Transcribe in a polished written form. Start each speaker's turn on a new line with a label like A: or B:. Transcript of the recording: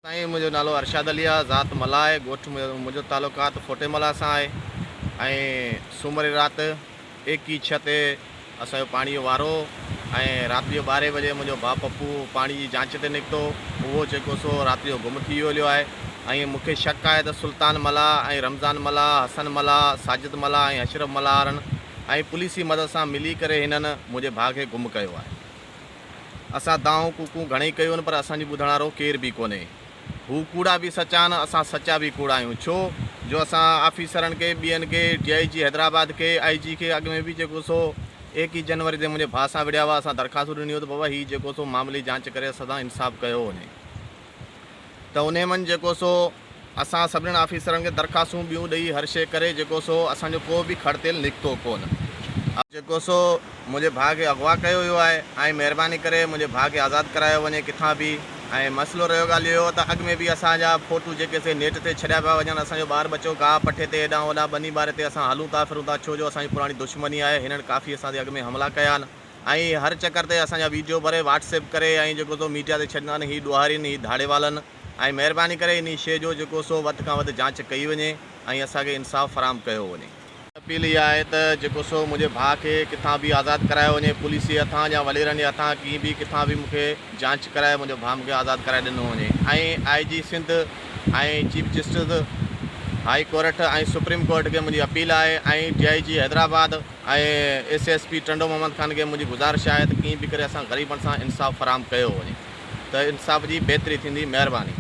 A: साईं, मुंहिंजो नालो अरशाद अली आहे, ज़ात मला आहे। ॻोठु मुंहिंजो तालुकात फोटेमला सां आहे। ऐं सूमर राति 1/6 ते असांजो पाणी जो वारो ऐं राति जो 12 बजे मुंहिंजो भाउ पप्पू पाणी जी जांच ते निकितो। उहो जेको सो राति जो गुम थी वियो आहे। ऐं मूंखे शक आहे त सुल्तान मला ऐं रमज़ान मला, हसन मला, साजिद मला ऐं अशरफ मला वारनि ऐं पुलिस जी मदद सां मिली करे हिननि मुंहिंजे भाउ खे गुम कयो आहे। असां दाऊं कूकूं घणेई कयूं आहिनि, पर असांजी ॿुधण वारो केर बि कोन्हे। हू कूड़ा भी सचा आहिनि, असां सचा भी कूड़ा आहियूं। छो जो असां ऑफिसरनि खे ॿियनि खे DIG हैदराबाद खे IG खे अॻु में बि जेको सो 21 जनवरी ते मुंहिंजे भाउ सां विड़िया हुआ। असां दरख़्वास्त ॾिनी हुई त बाबा हीउ जेको सो मामले जांच करे असां इंसाफ़ कयो वञे। त उन में जेको सो असां सभिनीनि ऑफिसरनि खे दरख़्वास्तूं ॿियूं ॾेई हर शइ करे जेको सो असांजो को बि खड़तेल निकितो कोन। जेको सो मुंहिंजे भाउ खे अगवा कयो वियो आहे ऐं महिरबानी करे मुंहिंजे भाउ खे आज़ादु करायो वञे किथां बि। ऐं मसइलो रहियो ॻाल्हि इहो त अॻु में बि असांजा फ़ोटू जेके से नेट ते छॾिया पिया वञनि। असांजो ॿार बचो गाह पठे ते हेॾां होॾां बनी ॿारे ते असां हलूं था फिरूं था, छो जो असांजी पुराणी दुश्मनी आहे। हिननि काफ़ी असांजे अॻु में हमला कया आहिनि ऐं हर चकर ते असांजा वीडियो भरे व्हाट्सएप करे ऐं जेको सो मीडिया ते छॾींदा आहिनि। हीअ ॾुहारीनि, हीअ धाड़े वालनि। ऐं महिरबानी करे इन शइ जो जेको सो वधि खां वधि जांच कई वञे ऐं असांखे इंसाफ़ फराहम कयो वञे। अपील इहा आहे त जेको सो मुंहिंजे भाउ खे किथां बि आज़ादु करायो वञे, पुलिस जे हथां या वलेरनि जे हथां कीअं बि किथां बि मूंखे जांच कराए मुंहिंजो भाउ मूंखे आज़ादु कराए ॾिनो वञे। ऐं IG सिंध ऐं चीफ जस्टिस हाई कोर्ट ऐं सुप्रीम कोर्ट खे मुंहिंजी अपील आहे ऐं DIG हैदराबाद ऐं SSP टंडो मोहम्मद ख़ान खे मुंहिंजी गुज़ारिश आहे त कीअं बि करे असां ग़रीबनि सां इंसाफ़ फराहम कयो वञे त इंसाफ़ जी बहितरी थींदी। महिरबानी।